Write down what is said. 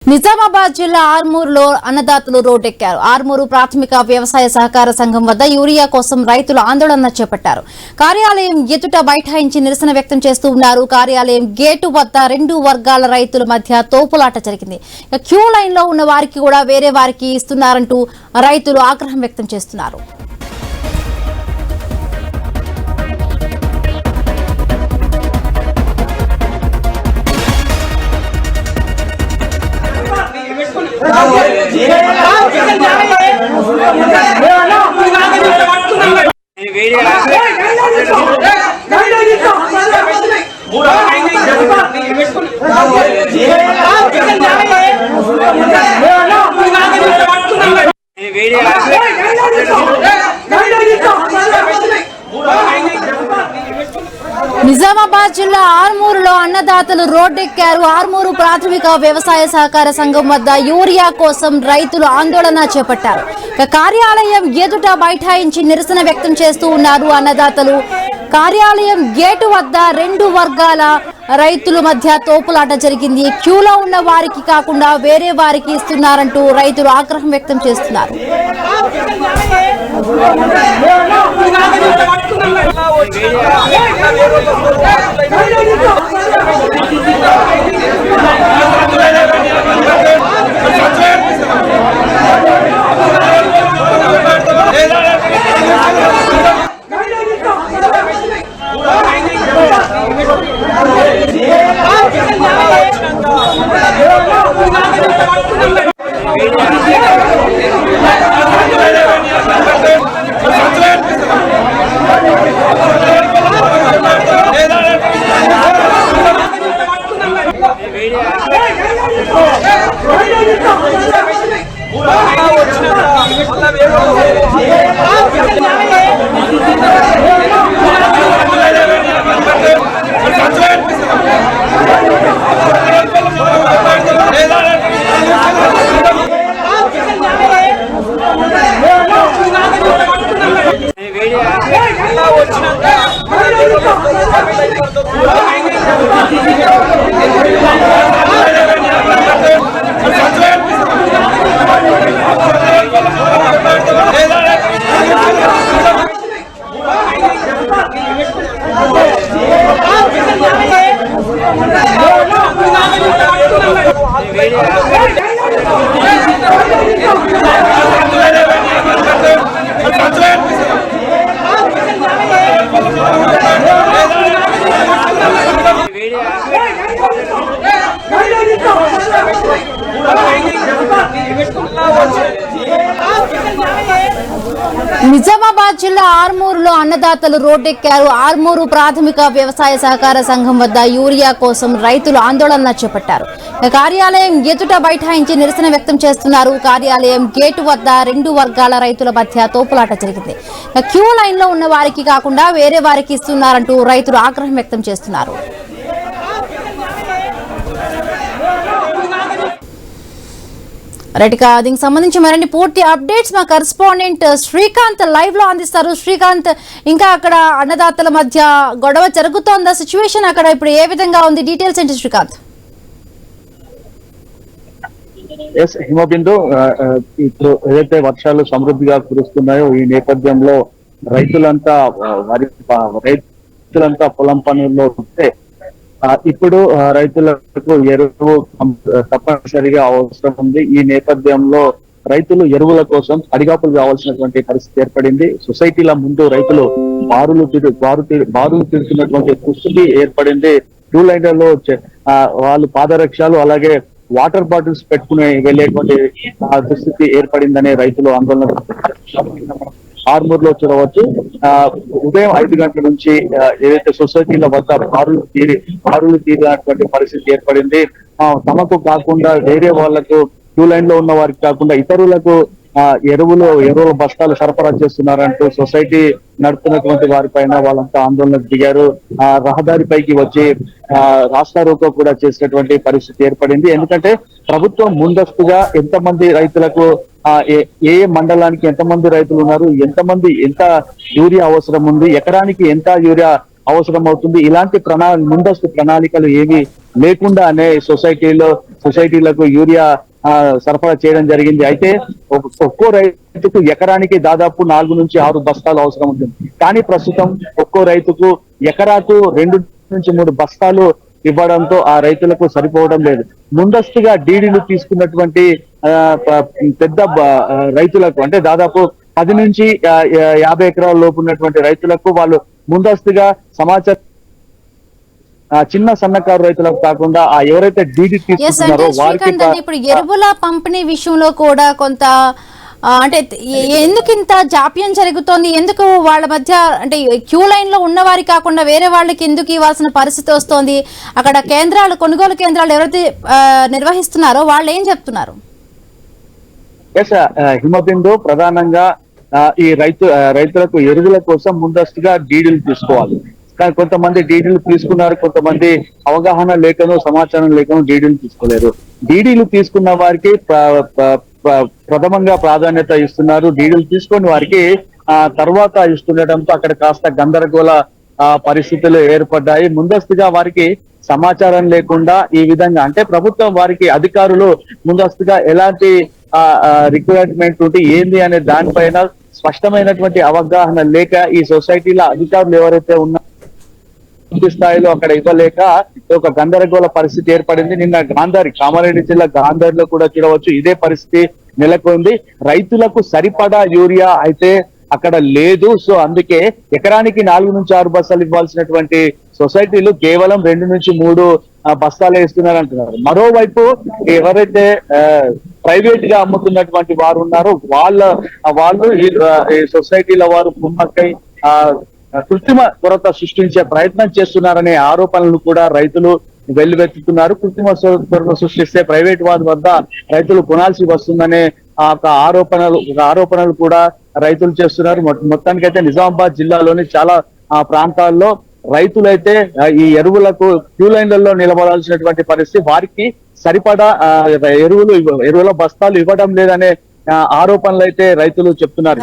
నిజామాబాద్ జిల్లా ఆర్మూరులో అన్నదాతలు రోడ్డెక్కారు. ఆర్మూరు ప్రాథమిక వ్యవసాయ సహకార సంఘం వద్ద యూరియా కోసం రైతులు ఆందోళన చేపట్టారు. కార్యాలయం ఎదుట బైఠాయించి నిరసన వ్యక్తం చేస్తూ ఉన్నారు. కార్యాలయం గేటు వద్ద రెండు వర్గాల రైతుల మధ్య తోపులాట జరిగింది. క్యూ లైన్ లో ఉన్న వారికి కూడా వేరే వారికి ఇస్తున్నారంటూ రైతులు ఆగ్రహం వ్యక్తం చేస్తున్నారు. నిజామాబాద్ జిల్లా ఆర్మూరులో అన్నదాతలు రోడ్డెక్కారు. ఆర్మూరు ప్రాథమిక వ్యవసాయ సహకార సంఘం వద్ద యూరియా కోసం రైతులు ఆందోళన చేపట్టారు. కార్యాలయం ఎదుట బైఠాయించి నిరసన వ్యక్తం చేస్తూ ఉన్నారు అన్నదాతలు. కార్యాలయం గేటు వద్ద రెండు వర్గాల రైతుల మధ్య తోపులాట జరిగింది. క్యూలో ఉన్న వారికి కాకుండా వేరే వారికి ఇస్తున్నారంటూ రైతులు ఆగ్రహం వ్యక్తం చేస్తున్నారు. నిజామాబాద్ జిల్లా ఆర్మూరులో అన్నదాతలు రోడ్డెక్కారు. ఆర్మూరు ప్రాథమిక వ్యవసాయ సహకార సంఘం వద్ద యూరియా కోసం రైతులు ఆందోళన చేపట్టారు. కార్యాలయం ఎదుట బైఠాయించి నిరసన వ్యక్తం చేస్తున్నారు. కార్యాలయం గేటు వద్ద రెండు వర్గాల రైతుల మధ్య తోపులాట జరిగింది. క్యూ లైన్ లో ఉన్న వారికి కాకుండా వేరే వారికి ఇస్తున్నారంటూ రైతులు ఆగ్రహం వ్యక్తం చేస్తున్నారు. రైట్గా దీనికి సంబంధించి మరిన్ని పూర్తి అప్డేట్స్ మా కరెస్పాండెంట్ శ్రీకాంత్ లైవ్ లో అందిస్తారు. శ్రీకాంత్, ఇంకా అక్కడ అన్నదాతల మధ్య గొడవ జరుగుతోందా? సిచ్యువేషన్ అక్కడ ఇప్పుడు ఏ విధంగా ఉంది? డీటెయిల్స్ ఏంటి శ్రీకాంత్? హిమబిందు, ఇప్పుడు ఏదైతే వర్షాలు సమృద్ధిగా కురుస్తున్నాయో ఈ నేపథ్యంలో రైతులంతా పొలం పనుల్లో ఉంటే ఇప్పుడు రైతులకు ఎరువు తప్పనిసరిగా అవసరం ఉంది. ఈ నేపథ్యంలో రైతులు ఎరువుల కోసం అడిగాపులు కావాల్సినటువంటి పరిస్థితి ఏర్పడింది. సొసైటీల ముందు రైతులు బారులు తిరుగుతున్నటువంటి దుస్థితి ఏర్పడింది. టూ లైన్లలో వాళ్ళు పాదరక్షలు అలాగే వాటర్ బాటిల్స్ పెట్టుకుని వెళ్లేటువంటి దుస్థితి ఏర్పడిందనే రైతులు ఆందోళన ఆర్మూరులో చూడవచ్చు. ఉదయం 5 గంటల నుంచి ఏదైతే సొసైటీల వద్ద బారులు తీరినటువంటి పరిస్థితి ఏర్పడింది. తమకు కాకుండా వేరే వాళ్లకు క్యూ లైన్ లో ఉన్న వారికి కాకుండా ఇతరులకు ఎరువుల బస్తాలు సరఫరా చేస్తున్నారంటూ సొసైటీ నడుపుతున్నటువంటి వారిపైన వాళ్ళంతా ఆందోళనకు దిగారు. రహదారిపైకి వచ్చి రాస్తా రోకో కూడా చేసినటువంటి పరిస్థితి ఏర్పడింది. ఎందుకంటే ప్రభుత్వం ముందస్తుగా ఎంతమంది రైతులకు ఏ మండలానికి ఎంతమంది రైతులు ఉన్నారు, ఎంత యూరియా అవసరం ఉంది, ఎకరానికి ఎంత యూరియా అవసరం అవుతుంది. ఇలాంటి ముందస్తు ప్రణాళికలు ఏవి లేకుండానే సొసైటీలకు యూరియా సరఫరా చేయడం జరిగింది. అయితే ఒక్కో రైతుకు ఎకరానికి దాదాపు 4 నుంచి 6 బస్తాలు అవసరం ఉంటుంది. కానీ ప్రస్తుతం ఒక్కో రైతుకు ఎకరాకు 2 నుంచి 3 బస్తాలు ఇవ్వడంతో ఆ రైతులకు సరిపోవడం లేదు. ముందస్తుగా డీడీలు తీసుకున్నటువంటి పెద్ద రైతులకు అంటే దాదాపు 10 నుంచి 50 ఎకరాల లోపు ఉన్నటువంటి రైతులకు వాళ్ళు ముందస్తుగా సమాచారం చిన్న సన్నకారు రైతులకు కాకుండా ఎవరైతే డీడీ తీసుకున్నారో వారికి ఇప్పుడు ఎరువుల పంపిణీ విషయంలో కూడా కొంత అంటే ఎందుకు ఇంత జాప్యం జరుగుతోంది? ఎందుకు వాళ్ళ మధ్య అంటే క్యూ లైన్ లో ఉన్న వారి కాకుండా వేరే వాళ్ళకి ఎందుకు ఇవ్వాల్సిన పరిస్థితి వస్తోంది? అక్కడ కొనుగోలు కేంద్రాలు ఎవరైతే నిర్వహిస్తున్నారో వాళ్ళు ఏం చెప్తున్నారు? హిమబిందు ప్రధానంగా ఈ రైతులకు ఎరువుల కోసం ముందస్తుగా డీడీలు తీసుకోవాలి. కానీ కొంతమంది డీడీలు తీసుకున్నారు, కొంతమంది అవగాహన లేకను సమాచారం లేకను డీడీలు తీసుకోలేరు. డీడీలు తీసుకున్న వారికి ప్రథమంగా ప్రాధాన్యత ఇస్తున్నారు. డీడీలు తీసుకుని వారికి తర్వాత ఇస్తుండటంతో అక్కడ కాస్త గందరగోళ పరిస్థితులు ఏర్పడ్డాయి. ముందస్తుగా వారికి సమాచారం లేకుండా ఈ విధంగా అంటే ప్రభుత్వం వారికి అధికారులు ముందస్తుగా ఎలాంటి రిక్వైర్మెంట్ ఉంటే ఏంది అనే దానిపైన స్పష్టమైనటువంటి అవగాహన లేక ఈ సొసైటీల అధికారులు ఎవరైతే ఉన్నారో పూర్తి స్థాయిలో అక్కడ ఇవ్వలేక ఒక గందరగోళ పరిస్థితి ఏర్పడింది. నిన్న కామారెడ్డి జిల్లా గాంధారిలో కూడా చూడవచ్చు ఇదే పరిస్థితి నెలకొంది. రైతులకు సరిపడా యూరియా అయితే అక్కడ లేదు. సో అందుకే ఎకరానికి 4 నుంచి 6 బస్తాలు ఇవ్వాల్సినటువంటి సొసైటీలు కేవలం 2 నుంచి 3 బస్తాలే ఇస్తున్నారు అంటున్నారు. మరోవైపు ఎవరైతే ప్రైవేట్ గా అమ్ముతున్నటువంటి వారు ఉన్నారో వాళ్ళు ఈ సొసైటీల వారు కుమ్మక్కై కృత్రిమ కొరత సృష్టించే ప్రయత్నం చేస్తున్నారనే ఆరోపణలు కూడా రైతులు వెల్లువెత్తుతున్నారు. కృత్రిమ కొరత సృష్టిస్తే ప్రైవేట్ వారి వద్ద రైతులు కొనాల్సి వస్తుందనే ఆరోపణలు కూడా రైతులు చేస్తున్నారు. మొత్తానికైతే నిజామాబాద్ జిల్లాలోని చాలా ప్రాంతాల్లో రైతులైతే ఈ ఎరువులకు క్యూ లైన్లలో నిలబడాల్సినటువంటి పరిస్థితి, వారికి సరిపడా ఎరువుల బస్తాలు ఇవ్వడం లేదనే ఆరోపణలు అయితే రైతులు చెప్తున్నారు.